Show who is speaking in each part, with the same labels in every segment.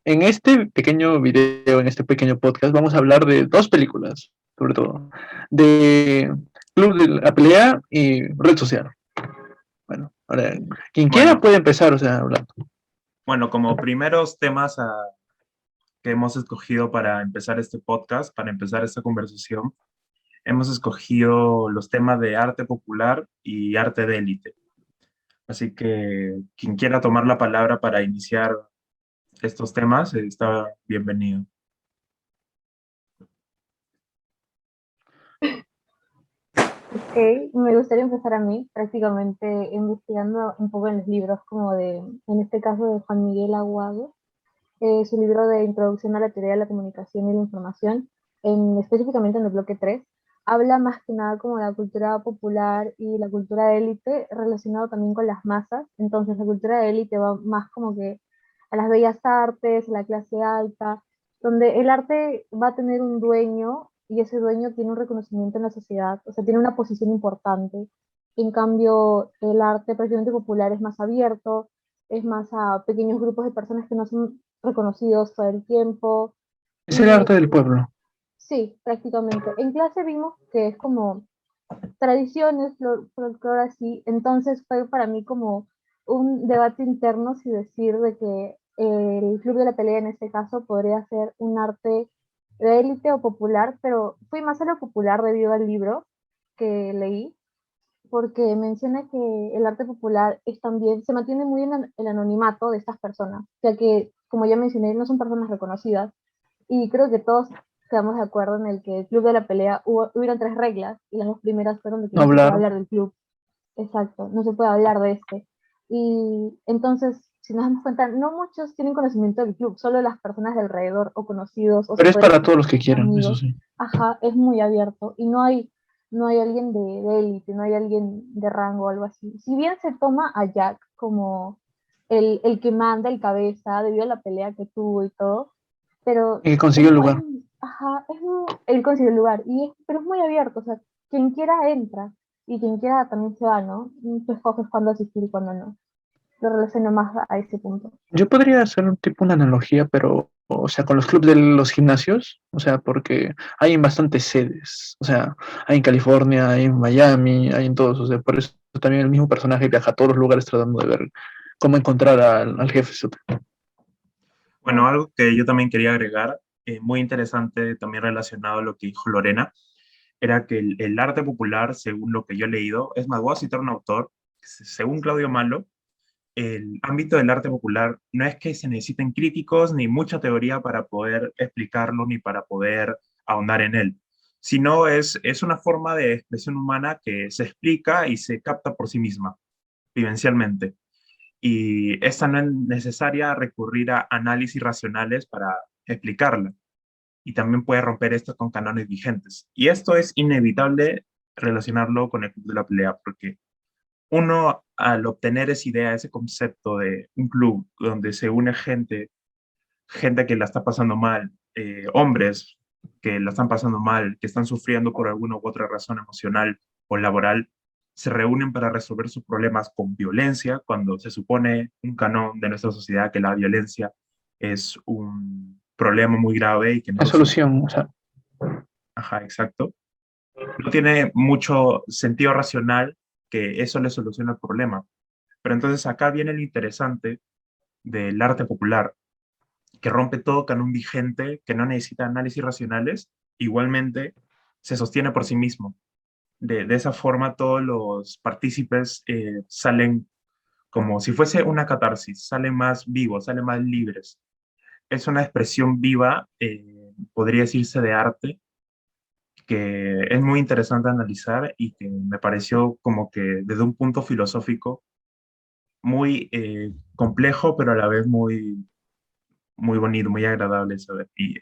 Speaker 1: en este pequeño video, en este pequeño podcast, vamos a hablar de dos películas, sobre todo, de Club de la Pelea y Red Social. Bueno, ahora, quien quiera
Speaker 2: Bueno,
Speaker 1: puede empezar, o sea, hablando.
Speaker 2: bueno, como primeros temas que hemos escogido para empezar este podcast, para empezar esta conversación, hemos escogido los temas de arte popular y arte de élite. Así que quien quiera tomar la palabra para iniciar estos temas, está bienvenido.
Speaker 3: Ok, me gustaría empezar a mí, prácticamente investigando un poco en los libros, como en este caso de Juan Miguel Aguado, su libro de Introducción a la Teoría de la Comunicación y la Información, específicamente en el bloque 3 habla más que nada como de la cultura popular y la cultura de élite relacionado también con las masas. Entonces la cultura de élite va más como que a las bellas artes, a la clase alta, donde el arte va a tener un dueño y ese dueño tiene un reconocimiento en la sociedad, o sea, tiene una posición importante. En cambio, el arte prácticamente popular es más abierto, es más a pequeños grupos de personas que no son reconocidos todo el tiempo.
Speaker 1: Es el
Speaker 3: Y
Speaker 1: arte del pueblo.
Speaker 3: sí, prácticamente. En clase vimos que es como tradiciones, folclore así, entonces fue para mí como un debate interno si decir de que el Club de la Pelea en este caso podría ser un arte de élite o popular, pero fui más a lo popular debido al libro que leí, porque menciona que el arte popular es también, se mantiene muy en el anonimato de estas personas, ya que, como ya mencioné, no son personas reconocidas, y creo que todos quedamos de acuerdo en el que el Club de la Pelea hubieron tres reglas, y las dos primeras fueron de que
Speaker 1: No
Speaker 3: no se puede
Speaker 1: hablar.
Speaker 3: hablar del club, exacto, no se puede hablar de este. Y entonces, si nos damos cuenta, no muchos tienen conocimiento del club, solo las personas de alrededor o conocidos, o se
Speaker 1: Pero es
Speaker 3: podría
Speaker 1: para
Speaker 3: decir
Speaker 1: todos los que quieran, eso
Speaker 3: amigos.
Speaker 1: sí.
Speaker 3: Ajá, es muy abierto y no hay alguien de élite, no hay alguien de rango o algo así. Si bien se toma a Jack como el que manda, el cabeza, debido a la pelea que tuvo y todo, pero
Speaker 1: Y que consiguió el lugar.
Speaker 3: ajá, él consiguió el lugar, pero es muy abierto, o sea, quien quiera entra y quien quiera también se va, ¿no? Tú escoges cuándo asistir y cuándo no. Lo relaciono más a ese punto.
Speaker 1: Yo podría hacer un tipo una analogía, pero, o sea, con los clubes de los gimnasios, o sea, porque hay en bastantes sedes, o sea, hay en California, hay en Miami, hay en todos, o sea, por eso también el mismo personaje viaja a todos los lugares tratando de ver cómo encontrar al jefe.
Speaker 2: Bueno, algo que yo también quería agregar, muy interesante, también relacionado a lo que dijo Lorena, era que el arte popular, según lo que yo he leído, es más, voy a citar un autor, según Claudio Malo, el ámbito del arte popular no es que se necesiten críticos ni mucha teoría para poder explicarlo ni para poder ahondar en él, sino es una forma de expresión humana que se explica y se capta por sí misma, vivencialmente. Y esta no es necesaria recurrir a análisis racionales para explicarla. Y también puede romper esto con cánones vigentes. Y esto es inevitable relacionarlo con el club de la pelea, porque uno al obtener esa idea, ese concepto de un club donde se une gente que la está pasando mal, hombres que la están pasando mal, que están sufriendo por alguna u otra razón emocional o laboral, se reúnen para resolver sus problemas con violencia, cuando se supone un canon de nuestra sociedad que la violencia es un problema muy grave y que
Speaker 1: La
Speaker 2: necesita...
Speaker 1: solución, o sea,
Speaker 2: Ajá, exacto. No tiene mucho sentido racional que eso le solucione el problema. Pero entonces acá viene lo interesante del arte popular, que rompe todo canon vigente, que no necesita análisis racionales, igualmente se sostiene por sí mismo. De esa forma todos los partícipes salen como si fuese una catarsis, salen más vivos, salen más libres. Es una expresión viva, podría decirse de arte, que es muy interesante analizar y que me pareció como que desde un punto filosófico muy complejo, pero a la vez muy bonito, muy agradable saber. Y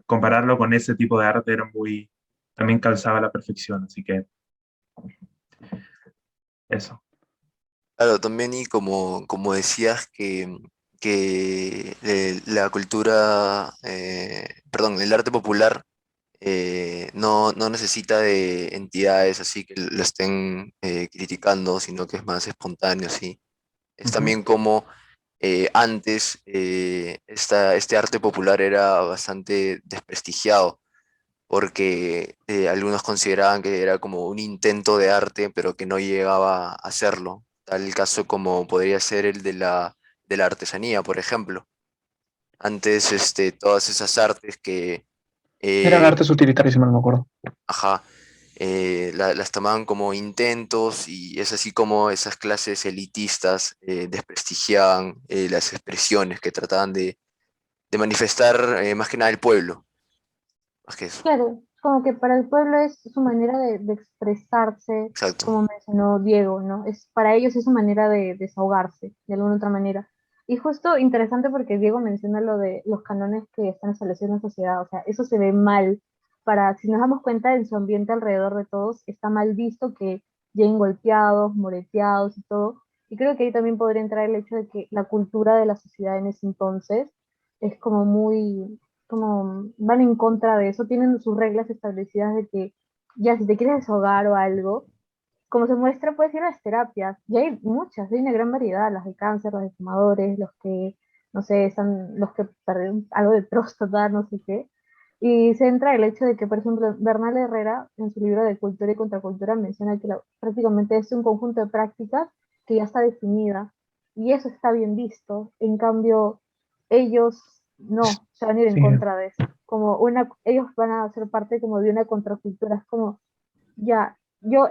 Speaker 2: compararlo con ese tipo de arte era muy, también calzaba a la perfección, así que eso.
Speaker 4: Claro, también y como decías que la cultura, perdón, el arte popular no necesita de entidades así que lo estén criticando, sino que es más espontáneo, sí. Es
Speaker 2: Ujú.
Speaker 4: también como antes este arte popular era bastante desprestigiado, porque algunos consideraban que era como un intento de arte, pero que no llegaba a hacerlo. Tal caso como podría ser el de la artesanía, por ejemplo. Antes, todas esas artes que,
Speaker 1: Eran
Speaker 4: eh,
Speaker 1: artes utilitarias, si mal no me acuerdo.
Speaker 4: ajá, las tomaban como intentos y es así como esas clases elitistas desprestigiaban las expresiones que trataban de manifestar más que nada el pueblo, más que eso.
Speaker 3: Claro, como que para el pueblo es su manera de expresarse,
Speaker 4: Exacto.
Speaker 3: como mencionó Diego, ¿no? Es, para ellos es su manera de desahogarse, de alguna otra manera. Y justo interesante porque Diego menciona lo de los cánones que están establecidos en la sociedad, o sea, eso se ve mal. Para, si nos damos cuenta en su ambiente alrededor de todos, está mal visto que lleguen golpeados, moreteados y todo. Y creo que ahí también podría entrar el hecho de que la cultura de la sociedad en ese entonces es como muy, como van en contra de eso, tienen sus reglas establecidas de que ya si te quieres desahogar o algo, como se muestra, puedes ir a las terapias, y hay muchas, hay una gran variedad, las de cáncer, los de fumadores, los que, no sé, están, los que perdieron algo de próstata, no sé qué, y se entra el hecho de que, por ejemplo, Bernal Herrera, en su libro de Cultura y Contracultura, menciona que prácticamente es un conjunto de prácticas que ya está definida, y eso está bien visto, en cambio, ellos no, se van a ir en
Speaker 1: Sí,
Speaker 3: contra de eso, como una, ellos van a ser parte como de una contracultura, es como, ya,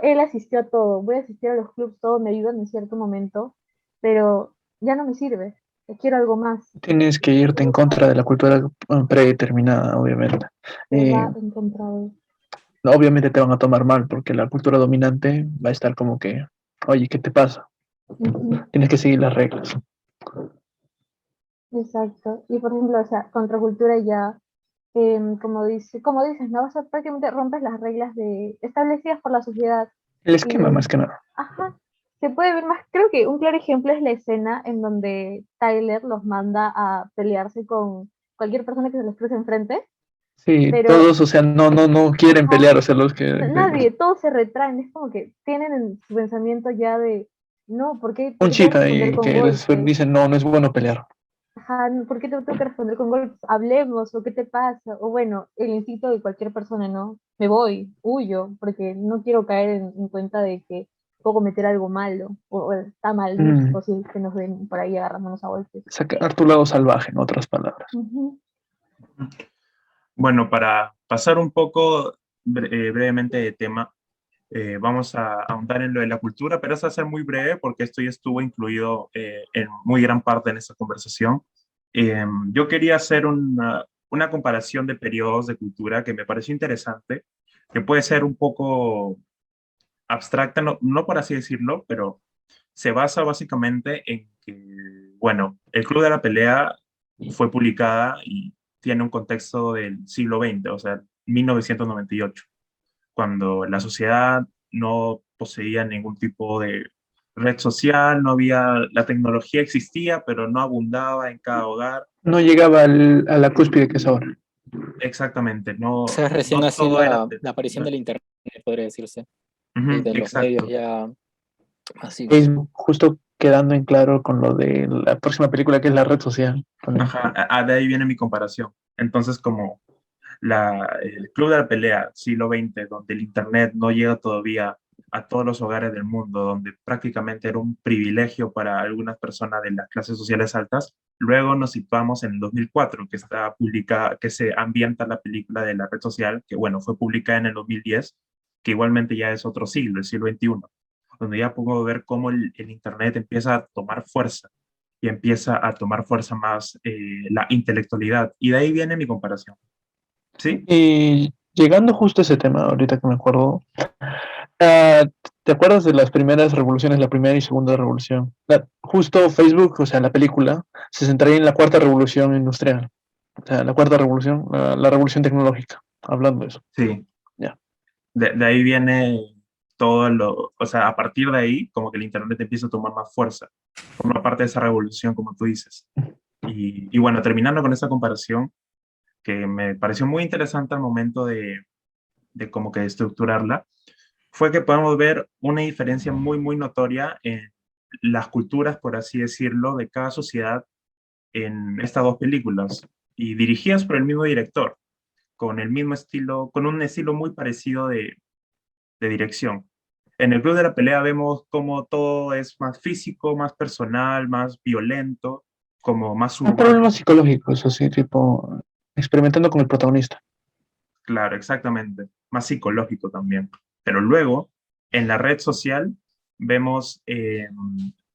Speaker 3: él asistió a todo, voy a asistir a los clubs, todo me ayudan en cierto momento, pero ya no me sirve, quiero algo más,
Speaker 1: tienes que irte en contra de la cultura predeterminada, obviamente.
Speaker 3: se
Speaker 1: Eh,
Speaker 3: va en contra de...
Speaker 1: obviamente te van a tomar mal porque la cultura dominante va a estar como que, oye, ¿qué te pasa?
Speaker 3: Ujú,
Speaker 1: Tienes que seguir las reglas.
Speaker 3: exacto, y por ejemplo, o sea, contracultura ya, como dices, ¿no? O sea, prácticamente rompes las reglas establecidas por la sociedad,
Speaker 1: El esquema,
Speaker 3: y,
Speaker 1: más que nada.
Speaker 3: ajá, se puede ver más, creo que un claro ejemplo es la escena en donde Tyler los manda a pelearse con cualquier persona que se les cruce enfrente,
Speaker 1: Sí,
Speaker 3: pero
Speaker 1: todos, o sea, no quieren
Speaker 3: ajá,
Speaker 1: pelear, o sea, los que...
Speaker 3: nadie, todos se retraen, es como que tienen en su pensamiento ya de, no, por
Speaker 1: un
Speaker 3: qué tengo que
Speaker 1: chita
Speaker 3: responder
Speaker 1: y
Speaker 3: con
Speaker 1: que les
Speaker 3: golpes?
Speaker 1: dicen, no, no es bueno pelear.
Speaker 3: Ajá, ¿por qué tengo que responder con golpes? Hablemos, o qué te pasa, o bueno, el instinto de cualquier persona, ¿no? Me voy, huyo, porque no quiero caer en cuenta de que puedo cometer algo malo, o está mal
Speaker 1: Mm,
Speaker 3: visto si que nos ven por ahí agarrándonos a golpes.
Speaker 1: sacar tu lado salvaje, en otras palabras.
Speaker 3: Ujú.
Speaker 2: Bueno, para pasar un poco brevemente de tema, vamos a ahondar en lo de la cultura, pero eso va a ser muy breve porque esto ya estuvo incluido en muy gran parte en esta conversación. Yo quería hacer una comparación de periodos de cultura que me pareció interesante, que puede ser un poco abstracta, no por así decirlo, pero se basa básicamente en que, bueno, el Club de la Pelea fue publicada y tiene un contexto del siglo XX, o sea, 1998, cuando la sociedad no poseía ningún tipo de red social, no había, la tecnología existía, pero no abundaba en cada hogar.
Speaker 1: No llegaba a la cúspide que es ahora.
Speaker 2: Exactamente,
Speaker 5: O sea, recién
Speaker 2: no
Speaker 5: así
Speaker 2: todo era
Speaker 5: la aparición del internet, podría decirse, y
Speaker 2: Ujú,
Speaker 5: de los medios
Speaker 2: exacto.
Speaker 5: ya masivos.
Speaker 1: Facebook justo quedando en claro con lo de la próxima película que es la red social. También.
Speaker 2: Ajá, de ahí viene mi comparación. Entonces, como el Club de la Pelea, siglo XX, donde el Internet no llega todavía a todos los hogares del mundo, donde prácticamente era un privilegio para algunas personas de las clases sociales altas. Luego nos situamos en el 2004, que está publicada, que se ambienta la película de la red social, que bueno, fue publicada en el 2010, que igualmente ya es otro siglo, el siglo XXI, donde ya puedo ver cómo el Internet empieza a tomar fuerza y empieza a tomar fuerza más la intelectualidad. Y de ahí viene mi comparación. ¿Sí?
Speaker 1: Y llegando justo a ese tema, ahorita que me acuerdo, ah, ¿te acuerdas de las primeras revoluciones, la primera y segunda revolución? Justo Facebook, o sea, la película, se centraría en la cuarta revolución industrial, o sea, la cuarta revolución, la revolución tecnológica, hablando de eso.
Speaker 2: Sí.
Speaker 1: Ya.
Speaker 2: De ahí viene todo o sea, a partir de ahí, como que el Internet empieza a tomar más fuerza, forma parte de esa revolución, como tú dices. Y bueno, terminando con esa comparación, que me pareció muy interesante al momento de como que estructurarla, fue que podemos ver una diferencia muy, muy notoria en las culturas, por así decirlo, de cada sociedad en estas dos películas y dirigidas por el mismo director, con el mismo estilo, con un estilo muy parecido de dirección. En el Club de la Pelea vemos como todo es más físico, más personal, más violento, como más
Speaker 1: Ah, problemas
Speaker 2: urbano.
Speaker 1: psicológicos, así, tipo, experimentando con el protagonista.
Speaker 2: Claro, exactamente. Más psicológico también. Pero luego, en la red social, vemos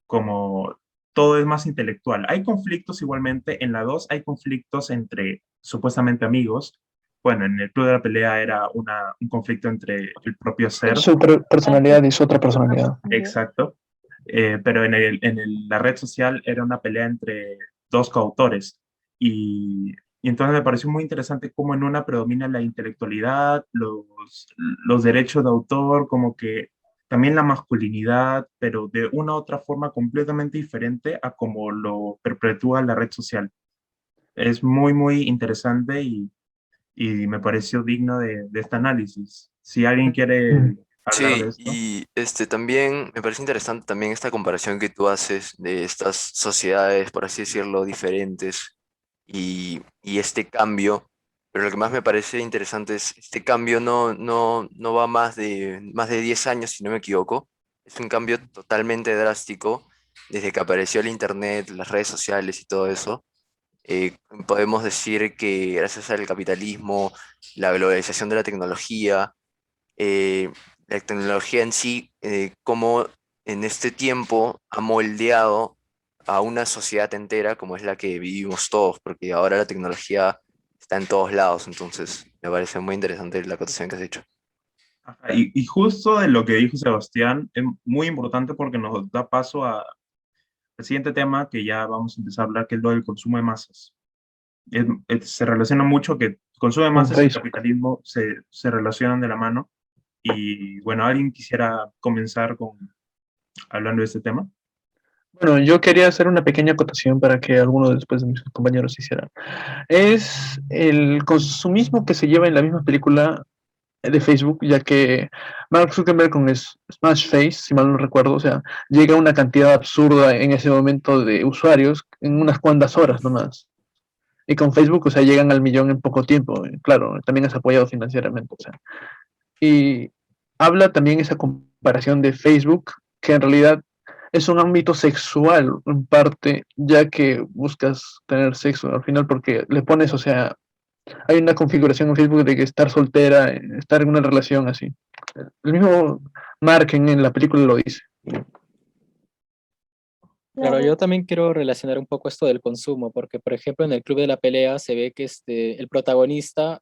Speaker 2: como todo es más intelectual. Hay conflictos igualmente, en la 2 hay conflictos entre supuestamente amigos. Bueno, en el Club de la Pelea era un conflicto entre el propio ser,
Speaker 1: Su personalidad y su otra personalidad.
Speaker 2: exacto. Pero la red social era una pelea entre dos coautores. Y entonces me pareció muy interesante cómo en una predomina la intelectualidad, los derechos de autor, como que también la masculinidad, pero de una u otra forma completamente diferente a como lo perpetúa la red social. Es muy, muy interesante y me pareció digno de este análisis. Si alguien quiere
Speaker 1: Mm.
Speaker 2: hablar de
Speaker 4: Sí,
Speaker 2: esto.
Speaker 4: y también me parece interesante también esta comparación que tú haces de estas sociedades, por así decirlo, diferentes y este cambio. Pero lo que más me parece interesante es este cambio no va más de 10 años, si no me equivoco. Es un cambio totalmente drástico desde que apareció el internet, las redes sociales y todo eso. Podemos decir que gracias al capitalismo, la globalización de eh, la tecnología en sí, cómo en este tiempo ha moldeado a una sociedad entera como es la que vivimos todos, porque ahora la tecnología está en todos lados, entonces me parece muy interesante la acotación que has hecho.
Speaker 2: Ajá, y justo de lo que dijo Sebastián, es muy importante porque nos da paso al siguiente tema que ya vamos a empezar a hablar, que es lo del consumo de masas. Se relaciona mucho que el consumo de
Speaker 1: Con
Speaker 2: masas y el
Speaker 1: Facebook.
Speaker 2: capitalismo se relacionan de la mano. Y bueno, ¿alguien quisiera comenzar hablando de este tema?
Speaker 1: Bueno, yo quería hacer una pequeña acotación para que alguno después de mis compañeros hiciera. Es el consumismo que se lleva en la misma película de Facebook, ya que Mark Zuckerberg con Smash Face, si mal no recuerdo, o sea, llega a una cantidad absurda en ese momento de usuarios en unas cuantas horas nomás. Y con Facebook, o sea, llegan al millón en poco tiempo. Claro, también es apoyado financieramente, o sea. Y habla también esa comparación de Facebook, que en realidad es un ámbito sexual en parte, ya que buscas tener sexo al final porque le pones, o sea, hay una configuración en Facebook de que estar soltera, estar en una relación así. El mismo Mark en la película lo dice.
Speaker 5: Claro,
Speaker 3: Claro,
Speaker 5: yo también quiero relacionar un poco esto del consumo, porque por ejemplo en el Club de la Pelea se ve que el protagonista,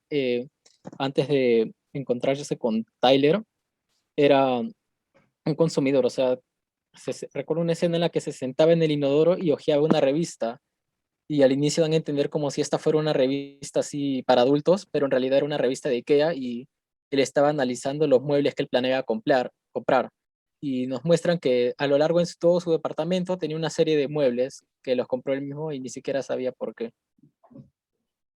Speaker 5: antes de encontrarse con Tyler, era un consumidor, o sea, recuerdo una escena en la que se sentaba en el inodoro y hojeaba una revista, y al inicio dan a entender como si esta fuera una revista así para adultos, pero en realidad era una revista de IKEA y él estaba analizando los muebles que él planeaba comprar. Y nos muestran que a lo largo de todo su departamento tenía una serie de muebles que los compró él mismo y ni siquiera sabía por qué.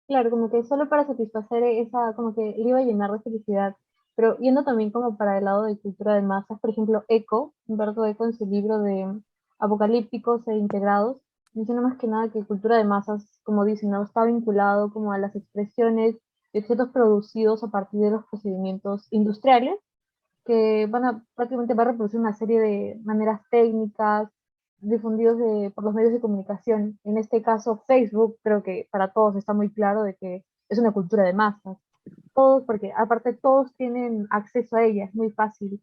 Speaker 3: claro, como que solo para satisfacer esa, como que le iba a llenar de felicidad. Pero yendo también como para el lado de cultura de masas, por ejemplo, Eco, Humberto Eco en su libro de Apocalípticos e Integrados, menciona más que nada que cultura de masas, como dicen, ¿no? Está vinculado como a las expresiones de objetos producidos a partir de los procedimientos industriales que prácticamente va a reproducir una serie de maneras técnicas difundidos por los medios de comunicación. En este caso, Facebook, creo que para todos está muy claro de que es una cultura de masas. Todos, porque aparte todos tienen acceso a ella, es muy fácil.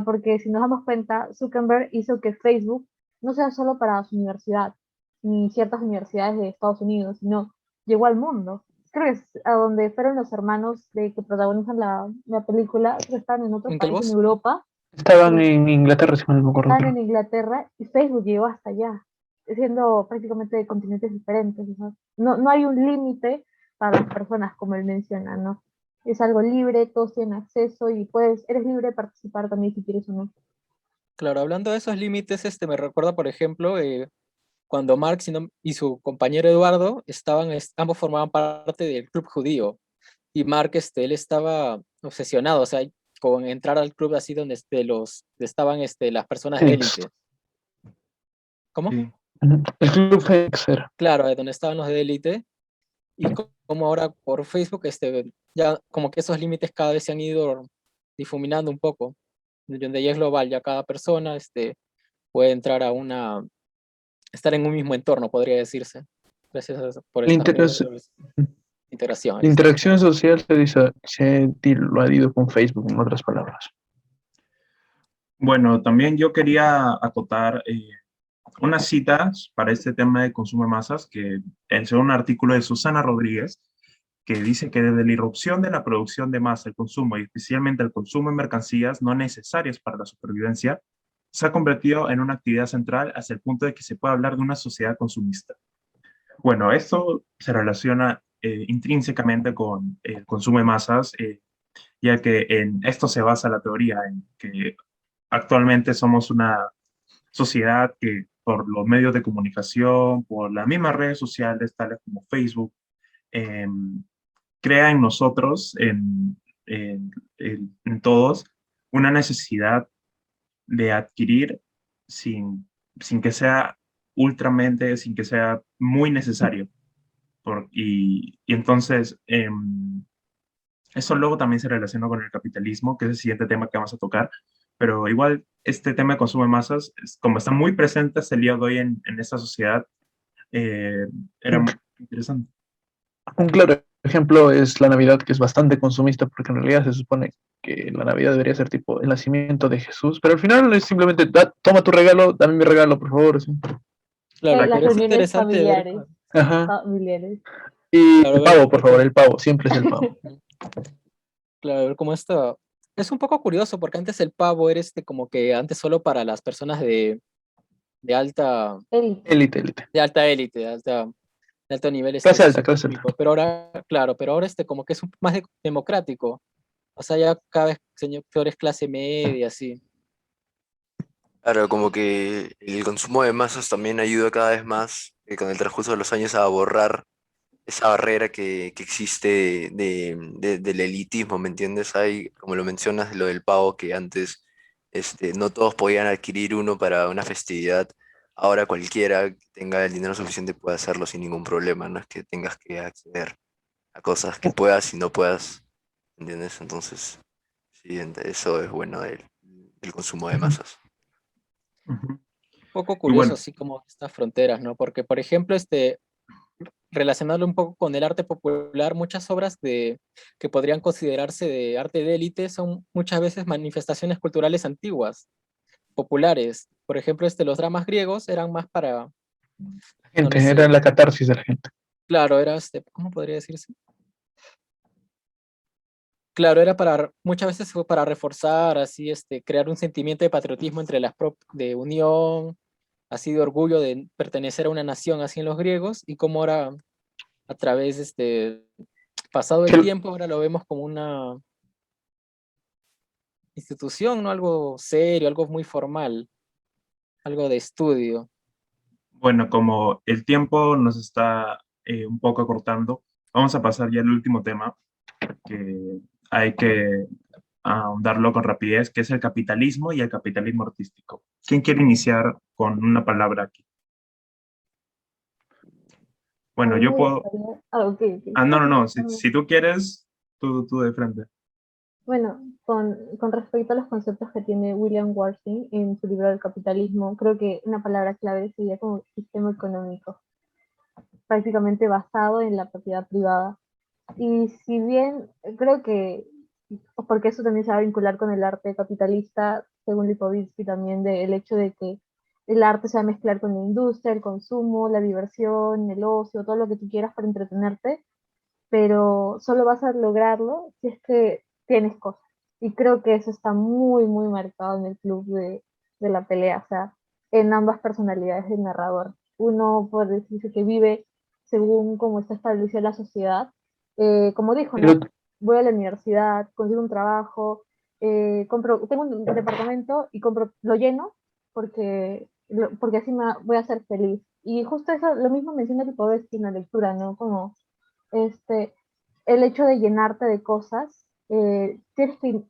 Speaker 3: Porque si nos damos cuenta, Zuckerberg hizo que Facebook no sea solo para su universidad, ni ciertas universidades de Estados Unidos, sino llegó al mundo. Creo que es a donde fueron los hermanos de que protagonizan la película, creo que están en otro
Speaker 5: ¿En qué
Speaker 3: país en
Speaker 5: voz?
Speaker 3: Europa,
Speaker 1: Estaban
Speaker 3: pero
Speaker 1: en Inglaterra, si mal no me acuerdo,
Speaker 3: están
Speaker 1: creo.
Speaker 3: en Inglaterra y Facebook llegó hasta allá, siendo prácticamente de continentes diferentes, ¿no? No hay un límite para las personas, como él menciona, ¿no? Es algo libre, todos tienen acceso y eres libre de participar también si quieres o no.
Speaker 5: Claro, hablando de esos límites, me recuerda, por ejemplo, cuando Marx y su compañero Eduardo ambos formaban parte del club judío. Y Mark, él estaba obsesionado, o sea, con entrar al club así donde estaban las personas de
Speaker 1: Elite.
Speaker 5: élite. ¿Cómo?
Speaker 2: Sí.
Speaker 1: El Club Fénix era.
Speaker 5: Claro, de donde estaban los de élite, y como ahora por Facebook, ya como que esos límites cada vez se han ido difuminando un poco, donde ya es global, ya cada persona puede entrar estar en un mismo entorno, podría decirse, gracias por
Speaker 1: La,
Speaker 5: esta
Speaker 1: interas-
Speaker 5: integración.
Speaker 1: la interacción social se ha diluido con Facebook, en otras palabras.
Speaker 2: Bueno, también yo quería acotar unas citas para este tema de consumo de masas, que en un artículo de Susana Rodríguez, que dice que desde la irrupción de la producción de masa, el consumo y especialmente el consumo de mercancías no necesarias para la supervivencia, se ha convertido en una actividad central hasta el punto de que se puede hablar de una sociedad consumista. Bueno, esto se relaciona intrínsecamente con el consumo de masas, ya que en esto se basa la teoría, en que actualmente somos una sociedad que por los medios de comunicación, por las mismas redes sociales, tales como Facebook, eh, crea en nosotros, en todos, una necesidad de adquirir sin, sin que sea ultramente, sin que sea muy necesario. Y entonces, eso luego también se relaciona con el capitalismo, que es el siguiente tema que vamos a tocar, pero igual este tema de consumo de masas, como está muy presente hasta el día de hoy en esta sociedad, era muy interesante.
Speaker 1: Un claro ejemplo es la Navidad, que es bastante consumista, porque en realidad se supone que la Navidad debería ser tipo el nacimiento de Jesús, pero al final es simplemente, toma tu regalo, dame mi regalo, por favor. Sí.
Speaker 5: Claro,
Speaker 3: Las
Speaker 5: pero es
Speaker 3: reuniones
Speaker 5: interesante ver,
Speaker 3: familiares,
Speaker 1: Ajá.
Speaker 3: familiares.
Speaker 1: Y
Speaker 5: claro,
Speaker 1: el
Speaker 5: ver,
Speaker 1: pavo, por favor, el pavo, siempre es el pavo.
Speaker 5: claro, ver cómo esto es un poco curioso, porque antes el pavo era como que antes solo para las personas de alta,
Speaker 3: Élite.
Speaker 1: Élite, élite.
Speaker 5: de alta élite, de alto nivel
Speaker 1: Clase alta, clase alta.
Speaker 5: socioeconómico, pero ahora, claro, pero ahora como que es más democrático, o sea, ya cada vez señores clase media, así.
Speaker 4: Claro, como que el consumo de masas también ayuda cada vez más con el transcurso de los años a borrar esa barrera que existe del elitismo, ¿me entiendes? Hay, como lo mencionas, lo del pavo, que antes no todos podían adquirir uno para una festividad. Ahora cualquiera que tenga el dinero suficiente puede hacerlo sin ningún problema, no es que tengas que acceder a cosas que puedas y no puedas, ¿entiendes? Entonces, sí, eso es bueno del consumo de
Speaker 1: Ujú.
Speaker 4: masas.
Speaker 2: Ujú.
Speaker 5: Poco
Speaker 2: Y
Speaker 5: curioso,
Speaker 2: bueno,
Speaker 5: así como estas fronteras, ¿no? Porque, por ejemplo, relacionarlo un poco con el arte popular, muchas obras que podrían considerarse de arte de élite son muchas veces manifestaciones culturales antiguas, populares. Por ejemplo, los dramas griegos eran más para,
Speaker 1: La
Speaker 5: donde
Speaker 1: gente, era
Speaker 5: se,
Speaker 1: la catarsis de la gente.
Speaker 5: claro, era ¿cómo podría decirse? Claro, era muchas veces fue para reforzar, así, crear un sentimiento de patriotismo entre de unión, así de orgullo de pertenecer a una nación, así en los griegos, y como ahora, a través, pasado el
Speaker 1: Que
Speaker 5: tiempo, ahora lo vemos como una institución, ¿no? Algo serio, algo muy formal, algo de estudio.
Speaker 2: bueno, como el tiempo nos está un poco acortando, vamos a pasar ya al último tema, que hay que ahondarlo con rapidez, que es el capitalismo y el capitalismo artístico. ¿Quién quiere iniciar con una palabra aquí?
Speaker 3: A
Speaker 2: Bueno,
Speaker 3: mí
Speaker 2: yo
Speaker 3: me
Speaker 2: puedo...
Speaker 3: gustaría... Ah, ok, ok.
Speaker 2: Ah, no, no, no,
Speaker 3: Mm,
Speaker 2: si tú quieres, tú de frente.
Speaker 3: Bueno, con respecto a los conceptos que tiene William Worthing en su libro del capitalismo, creo que una palabra clave sería como sistema económico, prácticamente basado en la propiedad privada. Y si bien creo que, porque eso también se va a vincular con el arte capitalista, según Lipovitsky también, del hecho de que el arte se va a mezclar con la industria, el consumo, la diversión, el ocio, todo lo que tú quieras para entretenerte, pero solo vas a lograrlo si es que tienes cosas. Y creo que eso está muy, muy marcado en el club de la pelea, o sea, en ambas personalidades del narrador. Uno, por decirse que vive según cómo está establecida la sociedad, como dijo,
Speaker 1: el
Speaker 3: ¿no?
Speaker 1: otro-
Speaker 3: Voy a la universidad, consigo un trabajo, tengo un departamento y compro, lo lleno porque así voy a ser feliz. Y justo eso, lo mismo menciona el poder en la lectura, ¿no? Como este, el hecho de llenarte de cosas, tienes que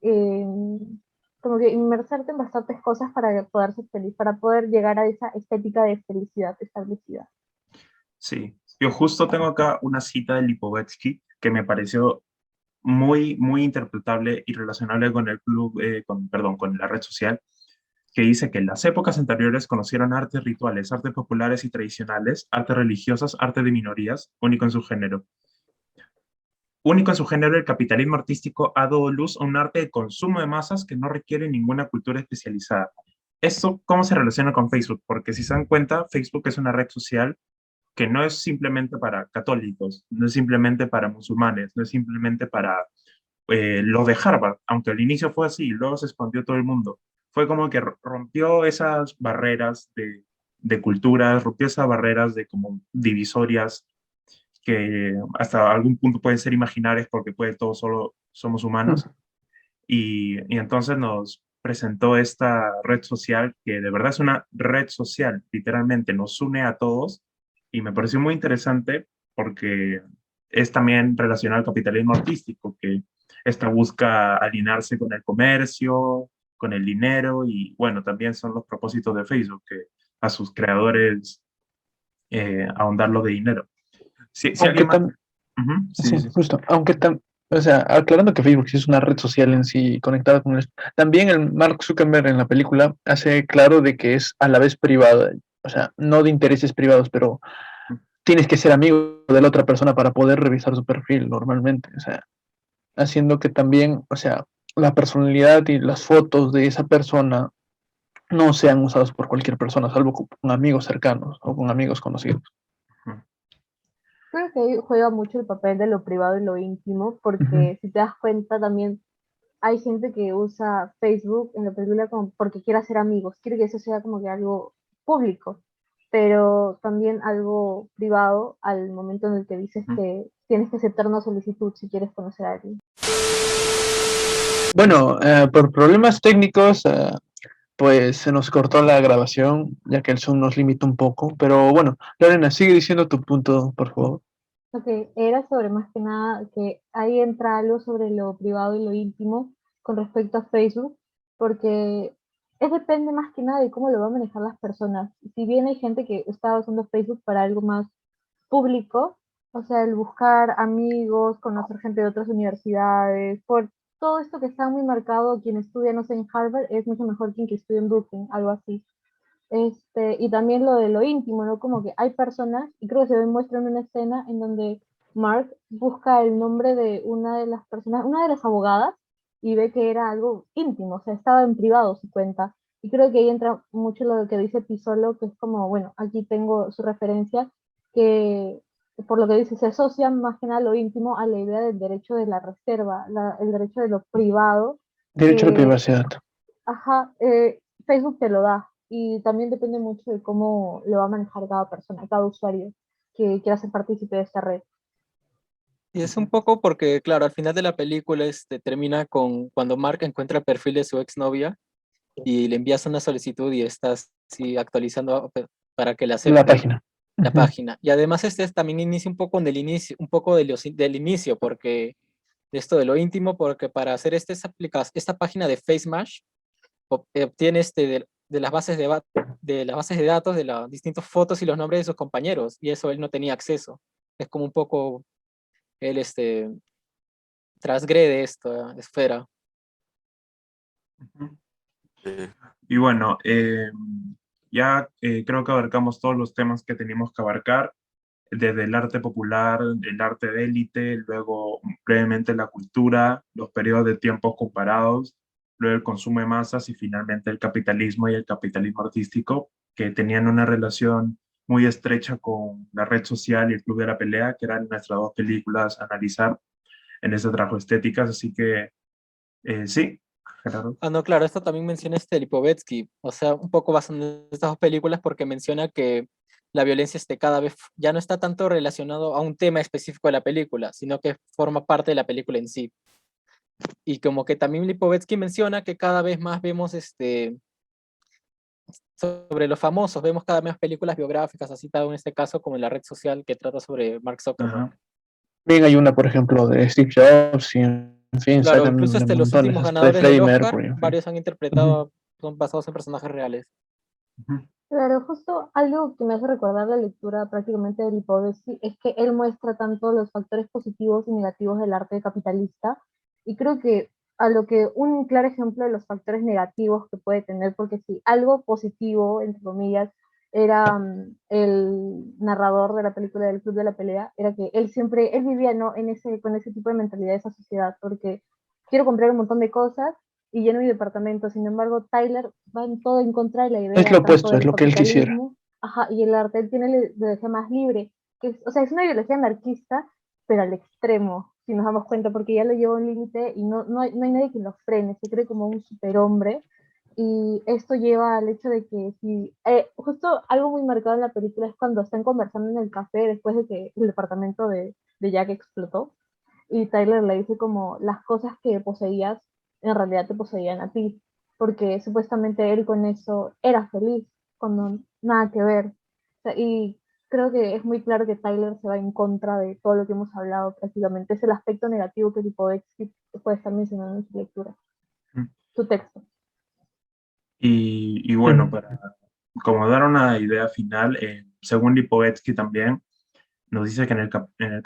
Speaker 3: como que inmersarte en bastantes cosas para poder ser feliz, para poder llegar a esa estética de felicidad establecida.
Speaker 2: Sí, yo justo tengo acá una cita de Lipovetsky que me pareció muy, muy interpretable y relacionable con el club, perdón, con la red social, que dice que en las épocas anteriores conocieron artes rituales, artes populares y tradicionales, artes religiosas, arte de minorías, único en su género. Único en su género, el capitalismo artístico ha dado luz a un arte de consumo de masas que no requiere ninguna cultura especializada. ¿Esto cómo se relaciona con Facebook? Porque si se dan cuenta, Facebook es una red social que no es simplemente para católicos, no es simplemente para musulmanes, no es simplemente para los de Harvard, aunque al inicio fue así, luego se expandió todo el mundo. Fue como que rompió esas barreras de culturas, rompió esas barreras de como divisorias que hasta algún punto pueden ser imaginarias porque pues todos solo somos humanos. Y entonces nos presentó esta red social que de verdad es una red social, literalmente nos une a todos y me pareció muy interesante porque es también relacionado al capitalismo artístico, que esta busca alinearse con el comercio, con el dinero y bueno, también son los propósitos de Facebook, que a sus creadores ahondarlo de dinero. Si
Speaker 1: Aunque
Speaker 2: alguien más...
Speaker 1: también,
Speaker 2: Ujú, sí,
Speaker 1: sí,
Speaker 2: sí, sí.
Speaker 1: justo, o sea, aclarando que Facebook sí es una red social en sí conectada con el... También el Mark Zuckerberg en la película hace claro de que es a la vez privada, o sea, no de intereses privados, pero tienes que ser amigo de la otra persona para poder revisar su perfil normalmente, o sea, haciendo que también, o sea, la personalidad y las fotos de esa persona no sean usadas por cualquier persona, salvo con amigos cercanos o con amigos conocidos.
Speaker 2: Ujú,
Speaker 3: Creo que ahí juega mucho el papel de lo privado y lo íntimo,
Speaker 1: Ujú.
Speaker 3: porque si te das cuenta también hay gente que usa Facebook en la película como porque quiere hacer amigos, quiere que eso sea como que algo público, pero también algo privado al momento en el que dices
Speaker 2: ujú.
Speaker 3: que tienes que aceptar una solicitud si quieres conocer a alguien.
Speaker 1: Bueno, por problemas técnicos, pues se nos cortó la grabación, ya que el Zoom nos limita un poco, pero bueno, Lorena, sigue diciendo tu punto, por favor.
Speaker 3: Ok, era sobre más que nada que ahí entra algo sobre lo privado y lo íntimo con respecto a Facebook, porque es depende más que nada de cómo lo van a manejar las personas. Si bien hay gente que está usando Facebook para algo más público, o sea, el buscar amigos, conocer gente de otras universidades, por todo esto que está muy marcado, quien estudia, no sé, en Harvard es mucho mejor que quien que estudia en Brooklyn, algo así. Y también lo de lo íntimo, ¿no? Como que hay personas, y creo que se demuestra en una escena en donde Mark busca el nombre de una de las personas, una de las abogadas, y ve que era algo íntimo, o sea, estaba en privado su cuenta. Y creo que ahí entra mucho lo que dice Pisolo, que es como, bueno, aquí tengo su referencia, que por lo que dice, se asocia más que nada lo íntimo a la idea del derecho de la reserva, el derecho de lo privado,
Speaker 1: Derecho a la
Speaker 3: que
Speaker 1: privacidad.
Speaker 3: ajá, Facebook te lo da y también depende mucho de cómo lo va a manejar cada persona, cada usuario que quiera ser partícipe de esta red.
Speaker 5: Y es un poco porque, claro, al final de la película termina con cuando Mark encuentra el perfil de su exnovia y le envías una solicitud y estás sí, actualizando para que le
Speaker 1: La
Speaker 5: acepte
Speaker 1: página.
Speaker 5: la
Speaker 1: Ujú.
Speaker 5: página. Y además también inicia un poco del inicio, un poco del inicio, porque de esto de lo íntimo, porque para hacer esta página de FaceMash, obtiene de las bases de las bases de datos de las distintas fotos y los nombres de sus compañeros, y eso él no tenía acceso. Es como un poco él transgrede esta esfera.
Speaker 2: Ujú.
Speaker 4: Eh,
Speaker 2: Y bueno, ya creo que abarcamos todos los temas que teníamos que abarcar, desde el arte popular, el arte de élite, luego brevemente la cultura, los periodos de tiempos comparados, luego el consumo de masas y finalmente el capitalismo y el capitalismo artístico, que tenían una relación muy estrecha con la red social y el Club de la Pelea, que eran nuestras dos películas a analizar en ese trabajo estéticas. Así que sí, Gerardo.
Speaker 5: Ah, no, claro, esto también menciona Lipovetsky, o sea, un poco basado en estas dos películas porque menciona que la violencia cada vez ya no está tanto relacionado a un tema específico de la película, sino que forma parte de la película en sí. Y como que también Lipovetsky menciona que cada vez más vemos sobre los famosos, vemos cada vez más películas biográficas, así tal en este caso como en la red social que trata sobre Mark Zuckerberg.
Speaker 2: Ajá.
Speaker 1: Bien, hay una, por ejemplo, de Steve Jobs y en fin,
Speaker 5: Claro,
Speaker 1: sacan
Speaker 5: incluso
Speaker 1: de
Speaker 5: los
Speaker 1: montones,
Speaker 5: últimos
Speaker 1: hasta de
Speaker 5: ganadores del
Speaker 1: Freddie
Speaker 5: Oscar,
Speaker 1: Mercury, en fin.
Speaker 5: varios han
Speaker 1: Ujú.
Speaker 5: interpretado, son basados en personajes reales.
Speaker 2: Ujú.
Speaker 3: Claro, justo algo que me hace recordar la lectura prácticamente de Lipovetsky es que él muestra tanto los factores positivos y negativos del arte capitalista, y creo que a lo que un claro ejemplo de los factores negativos que puede tener, porque si algo positivo, entre comillas, era el narrador de la película del Club de la Pelea, era que él siempre, él vivía, ¿no?, en ese, con ese tipo de mentalidad de esa sociedad, porque quiero comprar un montón de cosas y lleno mi departamento. Sin embargo, Tyler va en todo en contra de la
Speaker 1: Es
Speaker 3: idea
Speaker 1: lo
Speaker 3: tanto
Speaker 1: opuesto, es
Speaker 3: del
Speaker 1: lo que él quisiera.
Speaker 3: capitalismo, ajá, y el arte. Él tiene la ideología más libre, que es, o sea, es una ideología anarquista, pero al extremo, si nos damos cuenta, porque ya lo lleva a un límite y no hay nadie que lo frene, se cree como un superhombre. Y esto lleva al hecho de que si, justo algo muy marcado en la película es cuando están conversando en el café después de que el departamento de Jack explotó, y Tyler le dice como las cosas que poseías en realidad te poseían a ti, porque supuestamente él con eso era feliz, cuando nada que ver. O sea, y creo que es muy claro que Tyler se va en contra de todo lo que hemos hablado prácticamente. Es el aspecto negativo que Lipovetsky puede estar mencionando en su lectura, su texto.
Speaker 2: Y bueno,
Speaker 1: Ujú.
Speaker 2: para como dar una idea final, según Lipovetsky también, nos dice que en el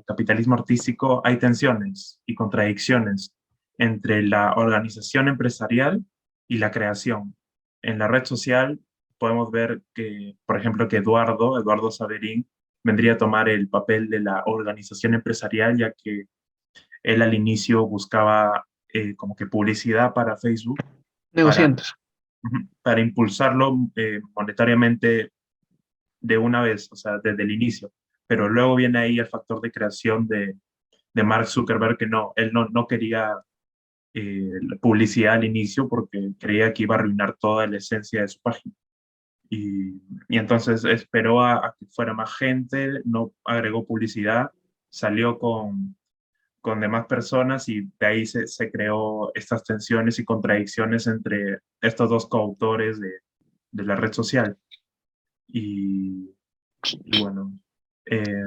Speaker 2: capitalismo artístico hay tensiones y contradicciones entre la organización empresarial y la creación. En la red social podemos ver que, por ejemplo, que Eduardo Saverín, vendría a tomar el papel de la organización empresarial, ya que él al inicio buscaba como que publicidad para Facebook, para,
Speaker 1: Negociantes.
Speaker 2: para impulsarlo monetariamente de una vez, o sea, desde el inicio. Pero luego viene ahí el factor de creación de Mark Zuckerberg, que no, él no quería la publicidad al inicio porque creía que iba a arruinar toda la esencia de su página. Y entonces esperó a que fuera más gente, no agregó publicidad, salió con demás personas y de ahí se creó estas tensiones y contradicciones entre estos dos coautores de la red social. Y, y bueno, eh,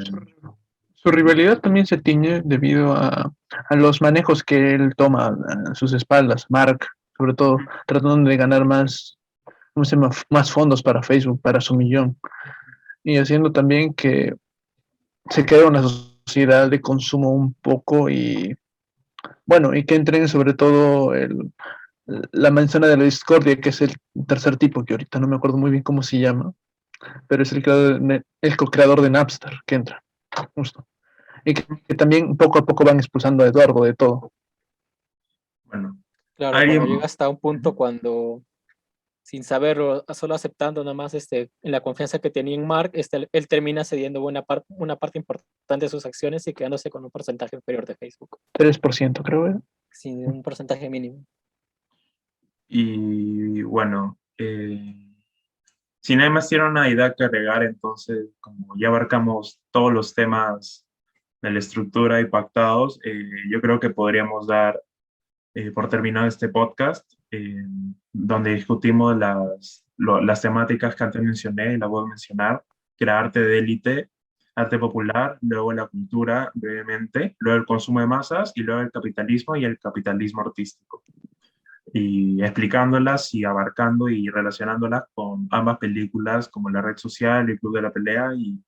Speaker 1: Su rivalidad también se tiñe debido a los manejos que él toma a sus espaldas, Mark, sobre todo, tratando de ganar más, ¿cómo se llama? Más fondos para Facebook, para su millón, y haciendo también que se crea una sociedad de consumo un poco y, bueno, y que entren sobre todo la manzana de la discordia, que es el tercer tipo, que ahorita no me acuerdo muy bien cómo se llama, pero es el co-creador de Napster que entra, justo. Y que también poco a poco van expulsando a Eduardo de todo.
Speaker 2: bueno,
Speaker 5: Claro, cuando llega
Speaker 2: alguien,
Speaker 5: hasta un punto cuando, sin saberlo, solo aceptando nada más en la confianza que tenía en Mark, él termina cediendo una parte importante de sus acciones y quedándose con un porcentaje inferior de Facebook,
Speaker 1: 3% creo, ¿eh?
Speaker 5: sin un porcentaje mínimo.
Speaker 2: y bueno, si nadie más tiene una idea que agregar, entonces, como ya abarcamos todos los temas de la estructura y pactados, yo creo que podríamos dar por terminado este podcast, donde discutimos las temáticas que antes mencioné y las voy a mencionar, que era arte de élite, arte popular, luego la cultura brevemente, luego el consumo de masas y luego el capitalismo y el capitalismo artístico. Y explicándolas y abarcando y relacionándolas con ambas películas como La Red Social y Club de la Pelea. Y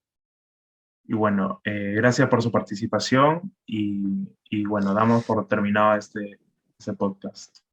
Speaker 2: bueno, gracias por su participación y bueno, damos por terminado este podcast.